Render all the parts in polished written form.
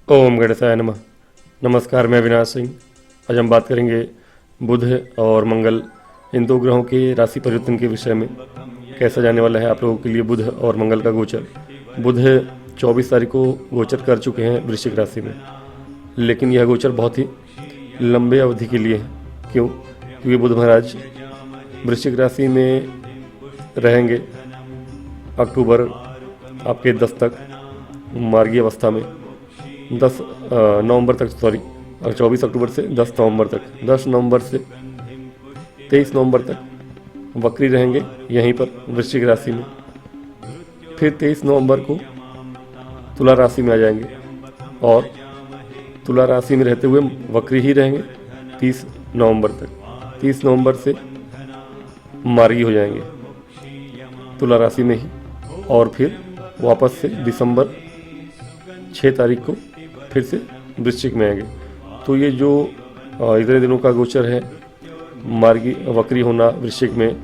ओम गणेशाय नमः। नमस्कार, मैं अविनाश सिंह। आज हम बात करेंगे बुध और मंगल, इन दो ग्रहों के राशि परिवर्तन के विषय में। कैसा जाने वाला है आप लोगों के लिए बुध और मंगल का गोचर। बुध 24 तारीख को गोचर कर चुके हैं वृश्चिक राशि में, लेकिन यह गोचर बहुत ही लंबे अवधि के लिए है। क्यों? क्योंकि बुध महाराज वृश्चिक राशि में रहेंगे अक्टूबर आपके 10 तक मार्गी अवस्था में, 10 नवंबर तक, सॉरी, 24 अक्टूबर से 10 नवंबर तक, 10 नवंबर से 23 नवंबर तक वक्री रहेंगे यहीं पर वृश्चिक राशि में। फिर 23 नवंबर को तुला राशि में आ जाएंगे और तुला राशि में रहते हुए वक्री ही रहेंगे 30 नवंबर तक। 30 नवंबर से मार्गी हो जाएंगे तुला राशि में ही, और फिर वापस से दिसंबर 6 तारीख को फिर से वृश्चिक में आएंगे। तो ये जो इतने दिनों का गोचर है, मार्गी वक्री होना वृश्चिक में,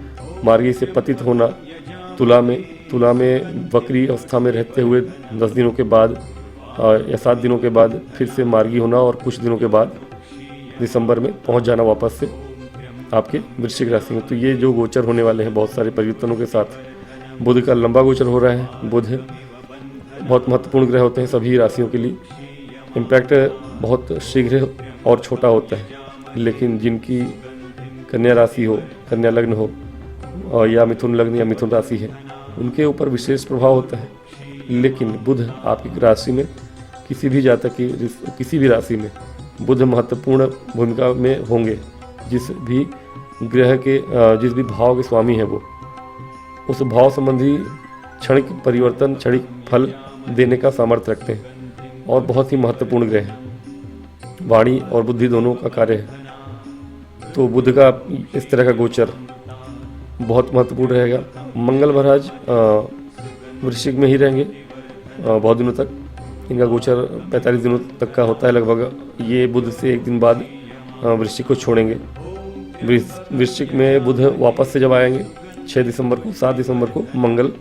मार्गी से पतित होना तुला में वक्री अवस्था में रहते हुए 10 दिनों के बाद या 7 दिनों के बाद फिर से मार्गी होना, और कुछ दिनों के बाद दिसंबर में पहुंच जाना वापस से आपके वृश्चिक राशि में। तो ये जो गोचर होने वाले हैं बहुत सारे परिवर्तनों के साथ, बुध का लंबा गोचर हो रहा है। बुध बहुत महत्वपूर्ण ग्रह होते हैं सभी राशियों के लिए। इम्पैक्ट बहुत शीघ्र और छोटा होता है, लेकिन जिनकी कन्या राशि हो, कन्या लग्न हो, और या मिथुन लग्न या मिथुन राशि है, उनके ऊपर विशेष प्रभाव होता है। लेकिन बुध आपकी राशि में, किसी भी जातक की किसी भी राशि में बुध महत्वपूर्ण भूमिका में होंगे। जिस भी ग्रह के जिस भी भाव के स्वामी हैं वो उस भाव संबंधी क्षणिक परिवर्तन, क्षणिक फल देने का सामर्थ्य रखते हैं, और बहुत ही महत्वपूर्ण ग्रह है। वाणी और बुद्धि दोनों का कार्य है। तो बुध का इस तरह का गोचर बहुत महत्वपूर्ण रहेगा। मंगल महाराज वृश्चिक में ही रहेंगे बहुत दिनों तक। इनका गोचर 45 दिनों तक का होता है लगभग। ये बुध से एक दिन बाद वृश्चिक को छोड़ेंगे। वृश्चिक में बुध वापस से जब आएंगे 6 दिसंबर को, 7 दिसंबर को मंगल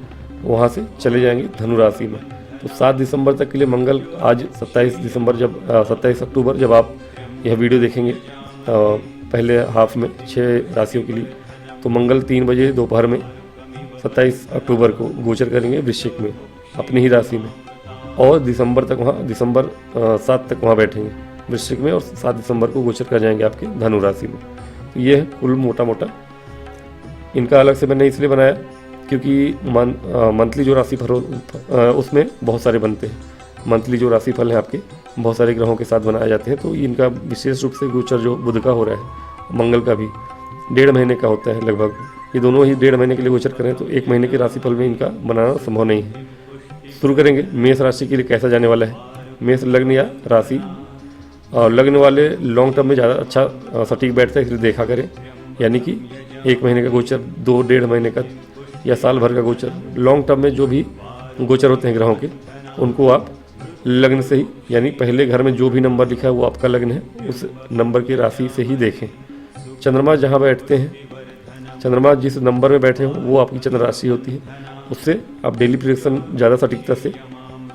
वहाँ से चले जाएंगे धनु राशि में। तो 7 दिसंबर तक के लिए मंगल, आज 27 अक्टूबर जब आप यह वीडियो देखेंगे पहले हाफ में 6 राशियों के लिए, तो मंगल 3 बजे दोपहर में 27 अक्टूबर को गोचर करेंगे वृश्चिक में अपनी ही राशि में, और दिसंबर तक वहाँ, दिसंबर 7 तक वहाँ बैठेंगे वृश्चिक में, और 7 दिसंबर को गोचर कर जाएंगे आपके धनु राशि में। तो ये है कुल मोटा मोटा। इनका अलग से मैंने इसलिए बनाया क्योंकि मंथली जो राशिफल उसमें बहुत सारे बनते हैं। मंथली जो राशिफल है आपके बहुत सारे ग्रहों के साथ बनाए जाते हैं। तो इनका विशेष रूप से गोचर जो बुध का हो रहा है, मंगल का भी 1.5 महीने का होता है लगभग। ये दोनों ही 1.5 महीने के लिए गोचर करें तो 1 महीने के राशिफल में इनका बनाना संभव नहीं है। शुरू करेंगे मेष राशि के लिए कैसा जाने वाला है। मेष लग्न या राशि, और लग्न वाले लॉन्ग टर्म में ज़्यादा अच्छा सटीक बैठता है, इसलिए देखा करें। यानी कि 1 महीने का गोचर, 2-1.5 महीने का या साल भर का गोचर, लॉन्ग टर्म में जो भी गोचर होते हैं ग्रहों के, उनको आप लग्न से ही, यानी पहले घर में जो भी नंबर लिखा है वो आपका लग्न है, उस नंबर की राशि से ही देखें। चंद्रमा जहाँ बैठते हैं, चंद्रमा जिस नंबर में बैठे हो वो आपकी चंद्र राशि होती है। उससे आप डेली प्रेडिक्शन ज़्यादा सटीकता से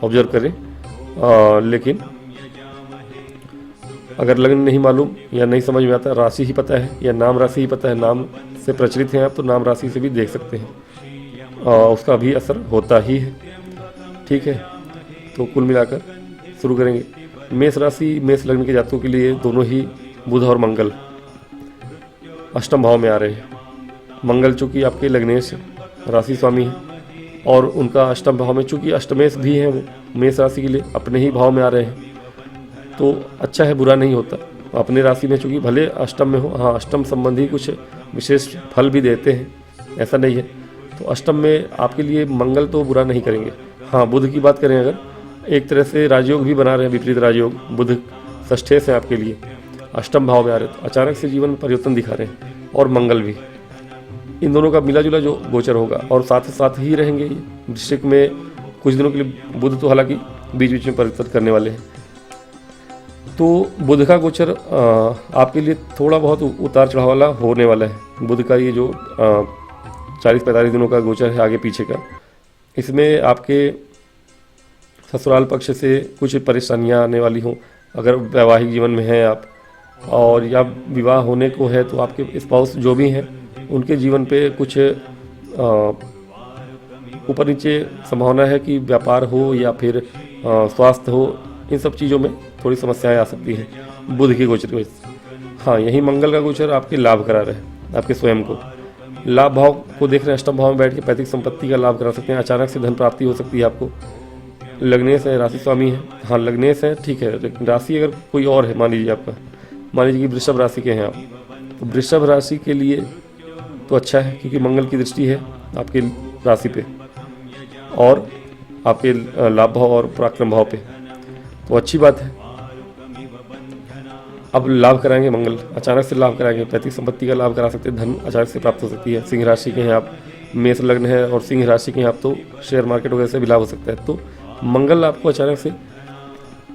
ऑब्जर्व करें। लेकिन अगर लग्न नहीं मालूम या नहीं समझ में आता, राशि ही पता है या नाम राशि ही पता है, नाम से प्रचलित हैं आप, तो नाम राशि से भी देख सकते हैं, उसका भी असर होता ही है। ठीक है, तो कुल मिलाकर शुरू करेंगे। मेष राशि, मेष लग्न के जातकों के लिए दोनों ही बुध और मंगल अष्टम भाव में आ रहे हैं। मंगल चूँकि आपके लग्नेश राशि स्वामी है, और उनका अष्टम भाव में चूँकि अष्टमेश भी हैं, वो मेष राशि के लिए अपने ही भाव में आ रहे हैं। तो अच्छा है, बुरा नहीं होता। अपने राशि में चूँकि भले अष्टम में हो, हाँ, अष्टम संबंधी कुछ विशेष फल भी देते हैं, ऐसा नहीं है। तो अष्टम में आपके लिए मंगल तो बुरा नहीं करेंगे। हाँ, बुध की बात करें अगर, एक तरह से राजयोग भी बना रहे हैं, विपरीत राजयोग। बुध षष्ठेश है आपके लिए, अष्टम भाव में आ रहे, तो अचानक से जीवन में परिवर्तन दिखा रहे हैं। और मंगल भी, इन दोनों का मिला जुला जो गोचर होगा, और साथ ही रहेंगे ये वृश्चिक में कुछ दिनों के लिए। बुध तो हालांकि बीच बीच में परिवर्तन करने वाले हैं। तो बुध का गोचर आपके लिए थोड़ा बहुत उतार चढ़ाव वाला होने वाला है। बुध का ये जो 40-45 दिनों का गोचर है आगे पीछे का, इसमें आपके ससुराल पक्ष से कुछ परेशानियां आने वाली हों, अगर वैवाहिक जीवन में हैं आप, और या विवाह होने को है तो आपके स्पाउस जो भी हैं उनके जीवन पे कुछ ऊपर नीचे संभावना है कि व्यापार हो या फिर स्वास्थ्य हो, इन सब चीज़ों में थोड़ी समस्याएं आ सकती हैं बुध के गोचर की वजह से। हाँ, यही मंगल का गोचर आपके लाभ करा रहे हैं, आपके स्वयं को लाभ भाव को देख रहे हैं, अष्टम भाव में बैठ के पैतृक संपत्ति का लाभ करा सकते हैं। अचानक से धन प्राप्ति हो सकती है आपको। लग्नेश है, राशि स्वामी है, हाँ लग्नेश है, ठीक है। लेकिन राशि अगर कोई और है, मान लीजिए आपका, मान लीजिए कि वृषभ राशि के हैं आप, तो वृषभ राशि के लिए तो अच्छा है क्योंकि मंगल की दृष्टि है आपके राशि पे और आपके लाभ भाव और पराक्रम भाव पे, तो अच्छी बात है। अब लाभ कराएंगे मंगल, अचानक से लाभ कराएंगे, पैतृक संपत्ति का लाभ करा सकते हैं, धन अचानक से प्राप्त हो सकती है। सिंह राशि के हैं आप, मेष लग्न है और सिंह राशि के हैं आप, तो शेयर मार्केट वगैरह से भी लाभ हो सकता है। तो मंगल आपको अचानक से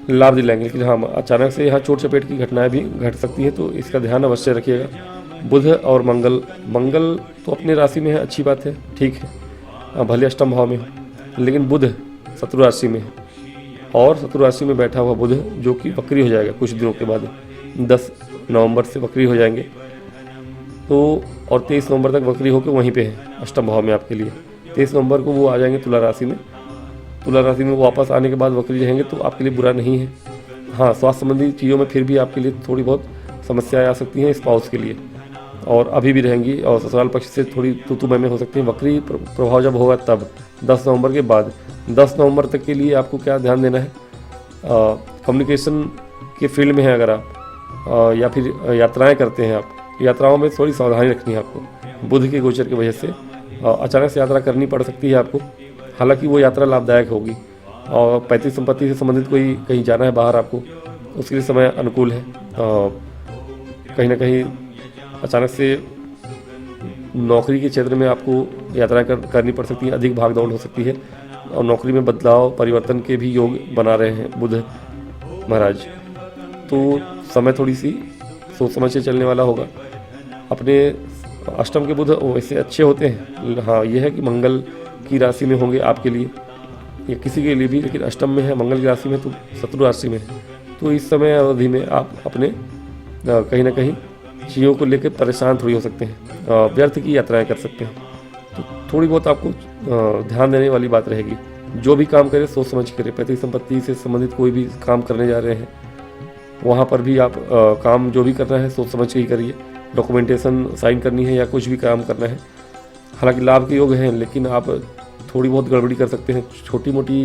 लाभ दिलाएंगे, लेकिन हाँ अचानक से यहाँ चोट चपेट की घटनाएं भी घट सकती हैं, तो इसका ध्यान अवश्य रखिएगा। बुध और मंगल, मंगल तो अपनी राशि में है, अच्छी बात है, ठीक है, भले अष्टम भाव में हो, लेकिन बुध शत्रु राशि में है और शत्रु राशि में बैठा हुआ बुध जो कि वक्री हो जाएगा कुछ दिनों के बाद, 10 नवंबर से वक्री हो जाएंगे, तो और 23 नवंबर तक वक्री होकर वहीं पे है अष्टम भाव में आपके लिए। 23 नवंबर को वो आ जाएंगे तुला राशि में, तुला राशि में वापस आने के बाद वक्री रहेंगे, तो आपके लिए बुरा नहीं है। हाँ, स्वास्थ्य संबंधी चीज़ों में फिर भी आपके लिए थोड़ी बहुत समस्याएं आ सकती हैं स्पाउस के लिए, और अभी भी रहेंगी, और ससुराल पक्ष से थोड़ी तू में हो सकती है। वक्री प्रभाव जब होगा तब 10 नवंबर के बाद, 10 नवंबर तक के लिए आपको क्या ध्यान देना है, कम्युनिकेशन के फील्ड में है अगर आप, या फिर यात्राएं करते हैं आप, यात्राओं में थोड़ी सावधानी रखनी है आपको। बुध के गोचर की वजह से अचानक से यात्रा करनी पड़ सकती है आपको, हालांकि वो यात्रा लाभदायक होगी। और पैतृक संपत्ति से संबंधित कोई कहीं जाना है बाहर आपको, उसके लिए समय अनुकूल है। कहीं ना कहीं अचानक से नौकरी के क्षेत्र में आपको यात्राएं करनी पड़ सकती है, अधिक भाग दौड़ हो सकती है, और नौकरी में बदलाव परिवर्तन के भी योग बना रहे हैं बुध महाराज। तो समय थोड़ी सी सोच समझ से चलने वाला होगा। अपने अष्टम के बुध वैसे अच्छे होते हैं, हाँ ये है कि मंगल की राशि में होंगे आपके लिए या किसी के लिए भी, लेकिन अष्टम में है, मंगल की राशि में, तो शत्रु राशि में है। तो इस समय अवधि में आप अपने कहीं ना कहीं चीज़ों को लेकर परेशान थोड़ी हो सकते हैं, व्यर्थ की यात्राएं कर सकते हैं। तो थोड़ी बहुत आपको ध्यान देने वाली बात रहेगी। जो भी काम करें सोच समझ करें। पैतृक संपत्ति से संबंधित कोई भी काम करने जा रहे हैं वहाँ पर भी आप काम जो भी करना है सोच समझ के ही करिए। डॉक्यूमेंटेशन साइन करनी है या कुछ भी काम करना है, हालांकि लाभ के योग हैं, लेकिन आप थोड़ी बहुत गड़बड़ी कर सकते हैं। छोटी मोटी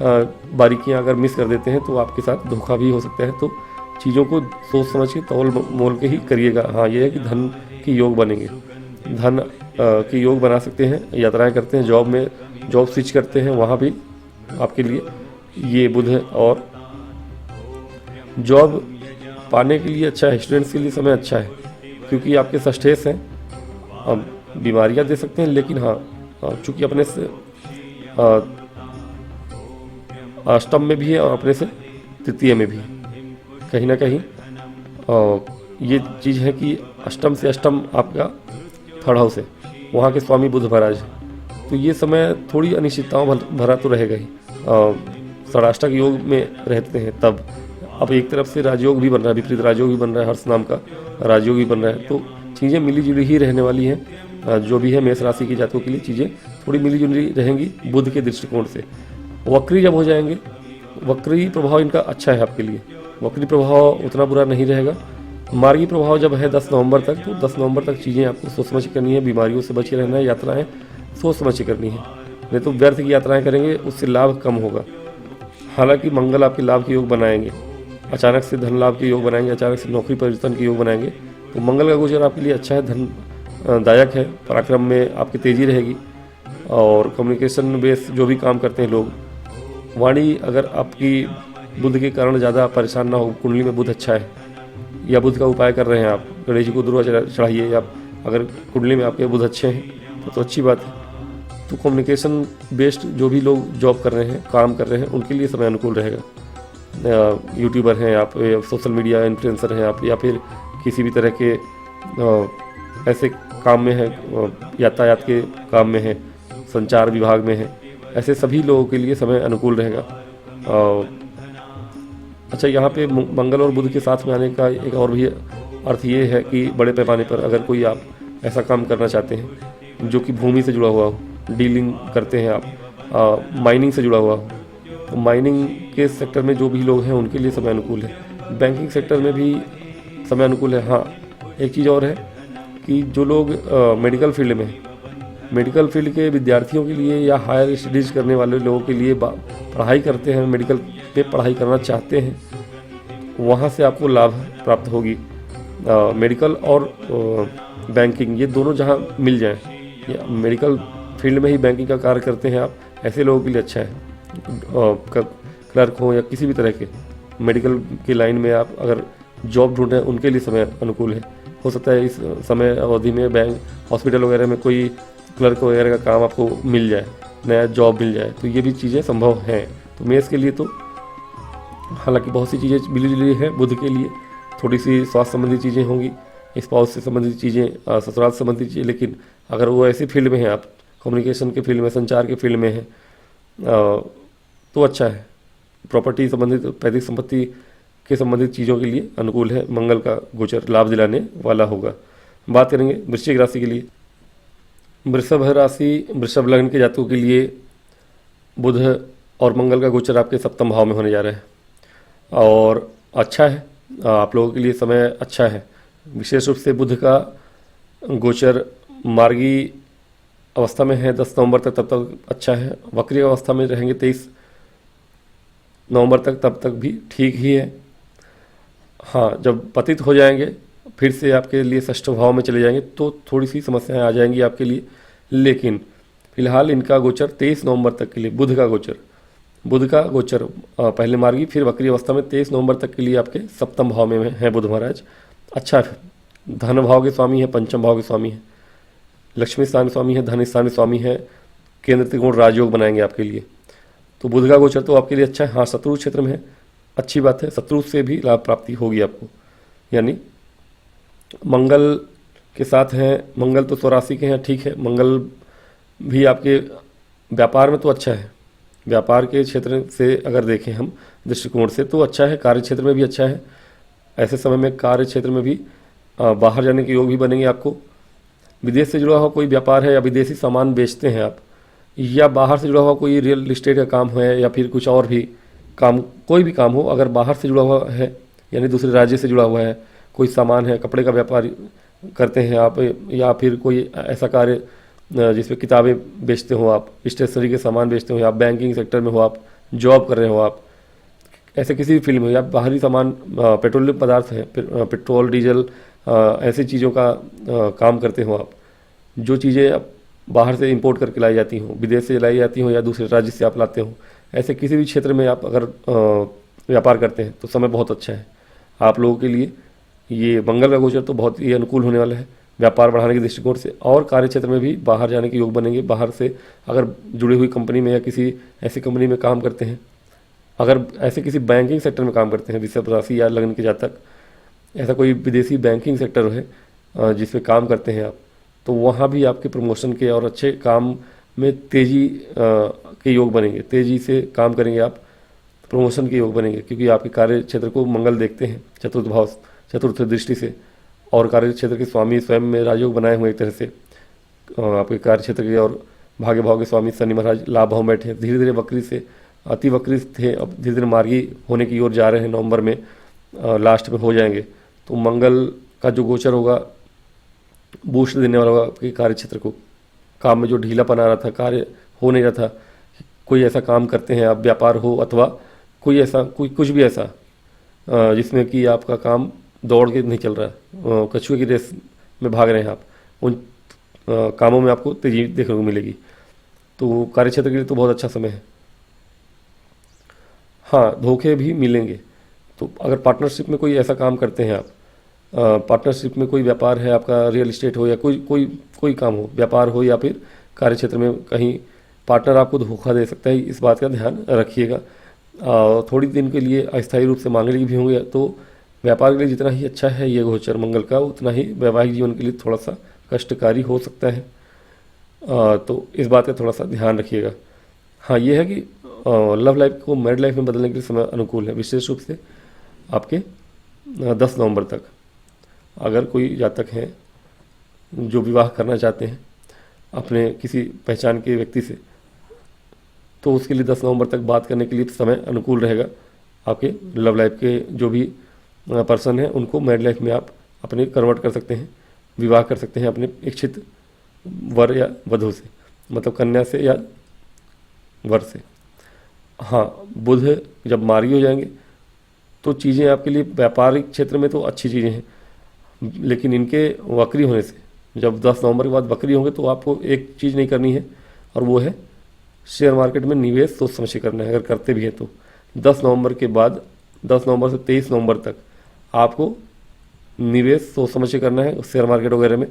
बारीकियां अगर मिस कर देते हैं तो आपके साथ धोखा भी हो सकता है। तो चीज़ों को सोच समझ के तौल मोल के ही करिएगा। हाँ, ये है कि धन के योग बनेंगे, धन के योग बना सकते हैं। यात्राएं करते हैं, जॉब में जॉब स्विच करते हैं, वहाँ भी आपके लिए ये बुध है। और जॉब पाने के लिए अच्छा है, स्टूडेंट्स के लिए समय अच्छा है क्योंकि आपके षष्ठेश हैं। अब बीमारियां दे सकते हैं, लेकिन हाँ चूँकि अपने से अष्टम में भी है और अपने से तृतीय में भी कहीं ना कहीं ये चीज़ है कि अष्टम से अष्टम आपका थर्ड हाउस है, वहाँ के स्वामी बुध महाराज है। तो ये समय थोड़ी अनिश्चितताओं भरा तो रहेगा ही। षडाष्टक योग में रहते हैं तब अब एक तरफ से राजयोग भी बन रहा है, विपरीत राजयोग भी बन रहा है, हर्ष नाम का राजयोग भी बन रहा है। तो चीज़ें मिली जुली ही रहने वाली हैं। जो भी है मेष राशि की जातकों के लिए चीज़ें थोड़ी मिली जुली रहेंगी बुध के दृष्टिकोण से। वक्री जब हो जाएंगे, वक्री प्रभाव इनका अच्छा है आपके लिए, वक्री प्रभाव उतना बुरा नहीं रहेगा। मार्गी प्रभाव जब है 10 नवंबर तक, तो 10 नवंबर तक चीज़ें आपको सोच समझ करनी है, बीमारियों से बचे रहना है, यात्राएं सोच समझ करनी है, नहीं तो व्यर्थ की यात्राएं करेंगे उससे लाभ कम होगा। हालांकि मंगल आपके लाभ के योग बनाएंगे, अचानक से धन लाभ के योग बनाएंगे, अचानक से नौकरी परिवर्तन के योग बनाएंगे। तो मंगल का गोचर आपके लिए अच्छा है, धन दायक है, पराक्रम में आपकी तेज़ी रहेगी। और कम्युनिकेशन बेस जो भी काम करते हैं लोग, वाणी अगर आपकी बुध के कारण ज़्यादा परेशान ना हो, कुंडली में बुध अच्छा है या बुध का उपाय कर रहे हैं आप, गणेश जी को दुर्वा चढ़ाइए, या अगर कुंडली में आपके बुध अच्छे हैं तो अच्छी बात है। तो कम्युनिकेशन बेस्ड जो भी लोग जॉब कर रहे हैं, काम कर रहे हैं, उनके लिए समय अनुकूल रहेगा। यूट्यूबर हैं आप, सोशल मीडिया इन्फ्लुएंसर हैं आप, या फिर किसी भी तरह के ऐसे काम में है, यातायात के काम में है, संचार विभाग में है, ऐसे सभी लोगों के लिए समय अनुकूल रहेगा। अच्छा, यहाँ पे मंगल और बुध के साथ में आने का एक और भी अर्थ ये है कि बड़े पैमाने पर अगर कोई आप ऐसा काम करना चाहते हैं जो कि भूमि से जुड़ा हुआ हो, डीलिंग करते हैं आप, माइनिंग से जुड़ा हुआ हो, तो माइनिंग के सेक्टर में जो भी लोग हैं उनके लिए समय अनुकूल है। बैंकिंग सेक्टर में भी समय अनुकूल है। हाँ, एक चीज़ और है कि जो लोग मेडिकल फील्ड में, मेडिकल फील्ड के विद्यार्थियों के लिए या हायर स्टडीज़ करने वाले लोगों के लिए पढ़ाई करते हैं, मेडिकल पे पढ़ाई करना चाहते हैं, वहाँ से आपको लाभ प्राप्त होगी। मेडिकल और बैंकिंग ये दोनों जहाँ मिल जाएं, या मेडिकल फील्ड में ही बैंकिंग का कार्य करते हैं आप, ऐसे लोगों के लिए अच्छा है। क्लर्क हो या किसी भी तरह के मेडिकल की लाइन में आप अगर जॉब ढूंढें, उनके लिए समय अनुकूल है। हो सकता है इस समय अवधि में बैंक, हॉस्पिटल वगैरह में कोई क्लर्क वगैरह का काम आपको मिल जाए, नया जॉब मिल जाए, तो ये भी चीज़ें संभव हैं। तो मेष के लिए तो हालांकि बहुत सी चीज़ें मिली जुली हैं। बुध के लिए थोड़ी सी स्वास्थ्य संबंधी चीज़ें होंगी, स्पाउस से संबंधित चीज़ें, ससुराल से संबंधित चीज़ें, लेकिन अगर वो ऐसी फील्ड में हैं, आप कम्युनिकेशन के फील्ड में, संचार के फील्ड में हैं, तो अच्छा है। प्रॉपर्टी संबंधित, पैतृक संपत्ति के संबंधित चीज़ों के लिए अनुकूल है। मंगल का गोचर लाभ दिलाने वाला होगा। बात करेंगे वृश्चिक राशि के लिए। वृषभ राशि, वृषभ लग्न के जातकों के लिए बुध और मंगल का गोचर आपके सप्तम भाव में होने जा रहा है और अच्छा है। आप लोगों के लिए समय अच्छा है। विशेष रूप से बुध का गोचर मार्गी अवस्था में है 10 नवंबर तक, तब तक अच्छा है। वक्री अवस्था में रहेंगे 23 नवंबर तक, तब तक भी ठीक ही है। हाँ, जब पतित हो जाएंगे, फिर से आपके लिए षष्ठ भाव में चले जाएंगे, तो थोड़ी सी समस्याएं आ जाएंगी आपके लिए। लेकिन फिलहाल इनका गोचर 23 नवंबर तक के लिए, बुध का गोचर पहले मार्गी फिर वक्री अवस्था में 23 नवंबर तक के लिए आपके सप्तम भाव में है बुध महाराज। अच्छा है। धन भाव के स्वामी है, पंचम भाव के स्वामी है, लक्ष्मी स्थान स्वामी है, धन स्थान स्वामी है, केंद्र त्रिकोण राजयोग बनाएंगे आपके लिए। तो बुध का गोचर तो आपके लिए अच्छा है। हाँ, शत्रु क्षेत्र में है, अच्छी बात है। शत्रु से भी लाभ प्राप्ति होगी आपको। यानी मंगल के साथ हैं, मंगल तो स्वराशि के हैं, ठीक है। मंगल भी आपके व्यापार में तो अच्छा है। व्यापार के क्षेत्र से अगर देखें हम दृष्टिकोण से तो अच्छा है। कार्य क्षेत्र में भी अच्छा है। ऐसे समय में कार्य क्षेत्र में भी बाहर जाने के योग भी बनेंगे आपको। विदेश से जुड़ा हुआ कोई व्यापार है या विदेशी सामान बेचते हैं आप, या बाहर से जुड़ा हुआ कोई रियल इस्टेट का काम है या फिर कुछ और भी काम, कोई भी काम हो, अगर बाहर से जुड़ा हुआ है यानी दूसरे राज्य से जुड़ा हुआ है, कोई सामान है, कपड़े का व्यापार करते हैं आप, या फिर कोई ऐसा कार्य जिसमें किताबें बेचते हो आप, स्टेशनरी के सामान बेचते हो, या बैंकिंग सेक्टर में हो आप, जॉब कर रहे हो आप, ऐसे किसी भी फील्ड में, या बाहरी सामान, पेट्रोलियम पदार्थ है, पेट्रोल डीजल, ऐसी चीज़ों का काम करते हो आप, जो चीज़ें आप बाहर से इंपोर्ट करके लाई जाती हों, विदेश से लाई जाती हों या दूसरे राज्य से आप लाते हो, ऐसे किसी भी क्षेत्र में आप अगर व्यापार करते हैं तो समय बहुत अच्छा है आप लोगों के लिए। ये मंगल का गोचर तो बहुत ही अनुकूल होने वाला है व्यापार बढ़ाने के दृष्टिकोण से। और कार्य क्षेत्र में भी बाहर जाने के योग बनेंगे। बाहर से अगर जुड़ी हुई कंपनी में या किसी ऐसी कंपनी में काम करते हैं, अगर ऐसे किसी बैंकिंग सेक्टर में काम करते हैं, वृषभ राशि या लग्न के जातक, ऐसा कोई विदेशी बैंकिंग सेक्टर है जिसमें काम करते हैं आप, तो वहाँ भी आपके प्रमोशन के और अच्छे काम में तेज़ी के योग बनेंगे। तेज़ी से काम करेंगे आप, प्रमोशन के योग बनेंगे, क्योंकि आपके कार्य क्षेत्र को मंगल देखते हैं चतुर्थ भाव, चतुर्थ दृष्टि से, और कार्य क्षेत्र के स्वामी स्वयं में राजयोग बनाए हुए एक तरह से आपके कार्य क्षेत्र के, और भाग्य भाव के स्वामी शनि महाराज लाभ भाव में बैठे हैं। धीरे धीरे वक्री से, अति वक्री थे, अब धीरे धीरे मार्गी होने की ओर जा रहे हैं। नवंबर में लास्ट में हो जाएंगे। तो मंगल का जो गोचर होगा बूस्ट देने वाला होगा आपके कार्य क्षेत्र को। काम में जो ढीलापन आ रहा था, कार्य हो नहीं रहा था, कोई ऐसा काम करते हैं आप, व्यापार हो अथवा कोई ऐसा कुछ भी ऐसा जिसमें कि आपका काम दौड़ के नहीं चल रहा है, कछुए की रेस में भाग रहे हैं आप, उन कामों में आपको तेजी देखने को मिलेगी। तो कार्य क्षेत्र के लिए तो बहुत अच्छा समय है। हाँ, धोखे भी मिलेंगे। तो अगर पार्टनरशिप में कोई ऐसा काम करते हैं आप, पार्टनरशिप में कोई व्यापार है आपका, रियल इस्टेट हो या कोई काम हो, व्यापार हो या फिर कार्य क्षेत्र में कहीं पार्टनर आपको धोखा दे सकता है, इस बात का ध्यान रखिएगा। थोड़ी दिन के लिए अस्थायी रूप से मांगलिक भी होंगे, तो व्यापार के लिए जितना ही अच्छा है ये गोचर मंगल का, उतना ही वैवाहिक जीवन के लिए थोड़ा सा कष्टकारी हो सकता है। तो इस बात का थोड़ा सा ध्यान रखिएगा। हाँ, ये है कि लव लाइफ को मैरिड लाइफ में बदलने के लिए समय अनुकूल है, विशेष रूप से आपके 10 नवंबर तक। अगर कोई जातक हैं जो विवाह करना चाहते हैं अपने किसी पहचान के व्यक्ति से, तो उसके लिए 10 नवंबर तक बात करने के लिए समय अनुकूल रहेगा। आपके लव लाइफ के जो भी पर्सन हैं उनको मैरिड लाइफ में आप अपने कन्वर्ट कर सकते हैं, विवाह कर सकते हैं अपने इच्छित वर या वधू से, मतलब कन्या से या वर से। हाँ, बुध जब मार्गी हो जाएंगे तो चीज़ें आपके लिए व्यापारिक क्षेत्र में तो अच्छी चीज़ें हैं, लेकिन इनके वक्री होने से, जब 10 नवंबर के बाद वक्री होंगे तो आपको एक चीज़ नहीं करनी है, और वो है शेयर मार्केट में निवेश सोच समझ के करना है। अगर करते भी हैं तो 10 नवंबर के बाद, 10 नवंबर से 23 नवंबर तक आपको निवेश सोच समझ के करना है शेयर मार्केट वगैरह में।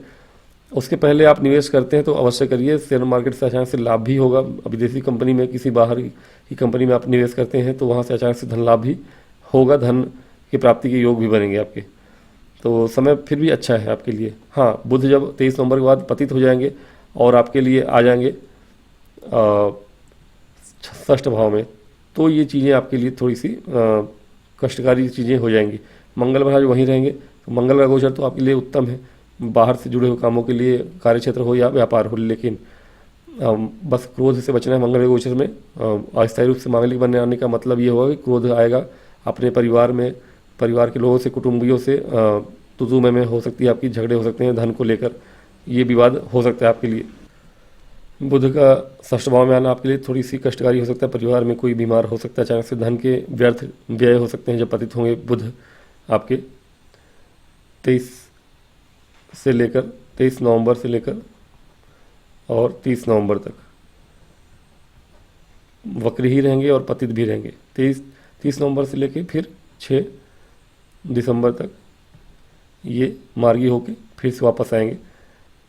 उसके पहले आप निवेश करते हैं तो अवश्य करिए, शेयर मार्केट से अचानक से लाभ भी होगा। विदेशी कंपनी में, किसी बाहर की कंपनी में आप निवेश करते हैं तो वहाँ से अचानक से धन लाभ भी होगा, धन की प्राप्ति के योग भी बनेंगे आपके, तो समय फिर भी अच्छा है आपके लिए। हाँ, बुध जब 23 नवंबर के बाद पतित हो जाएंगे और आपके लिए आ जाएंगे 6ठ भाव में, तो ये चीज़ें आपके लिए थोड़ी सी कष्टकारी चीज़ें हो जाएंगी। मंगल महाराज वहीं रहेंगे, तो मंगल का गोचर तो आपके लिए उत्तम है, बाहर से जुड़े हुए कामों के लिए, कार्य क्षेत्र हो या व्यापार हो, लेकिन बस क्रोध से बचना है। मंगल के गोचर में अस्थायी रूप से मांगलिक बनने आने का मतलब ये होगा कि क्रोध आएगा अपने परिवार में, परिवार के लोगों से, कुटुंबियों से तुतु में हो सकती है आपकी, झगड़े हो सकते हैं, धन को लेकर ये विवाद हो सकता है आपके लिए। बुध का 6ठ भाव में आना आपके लिए थोड़ी सी कष्टकारी हो सकता है, परिवार में कोई बीमार हो सकता है, अचानक से धन के व्यर्थ व्यय हो सकते हैं जब पतित होंगे बुध आपके 23 नवंबर से लेकर और 30 नवंबर तक वक्र ही रहेंगे और पतित भी रहेंगे। 30 नवंबर से लेकर फिर 6 दिसंबर तक ये मार्गी होके फिर से वापस आएंगे।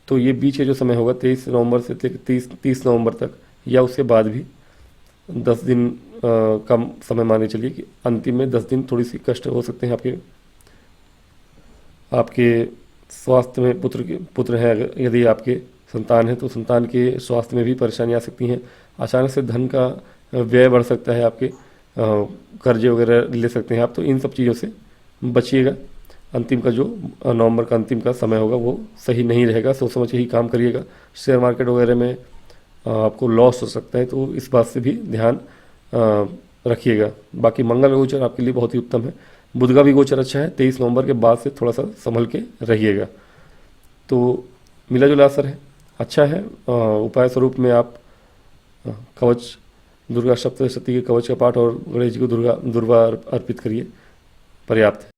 तो ये बीच का जो समय होगा 23 नवंबर से लेकर 30 नवंबर तक, या उसके बाद भी 10 दिन कम समय माने चलिए कि अंतिम में 10 दिन थोड़ी सी कष्ट हो सकते हैं आपके स्वास्थ्य में। पुत्र हैं, यदि आपके संतान है तो संतान के स्वास्थ्य में भी परेशानी आ सकती हैं। अचानक से धन का व्यय बढ़ सकता है, आपके कर्जे वगैरह ले सकते हैं आप, तो इन सब चीज़ों से बचिएगा। अंतिम का जो नवंबर का अंतिम का समय होगा वो सही नहीं रहेगा, सोच समझ के ही काम करिएगा। शेयर मार्केट वगैरह में आपको लॉस हो सकता है, तो इस बात से भी ध्यान रखिएगा। बाकी मंगल का गोचर आपके लिए बहुत ही उत्तम है। बुध का भी गोचर अच्छा है, 23 नवंबर के बाद से थोड़ा सा संभल के रहिएगा, तो मिला जुला असर है, अच्छा है। उपाय स्वरूप में आप कवच, दुर्गा सप्तशती के कवच का पाठ और गणेश जी को दुर्वा अर्पित करिए, पर्याप्त है।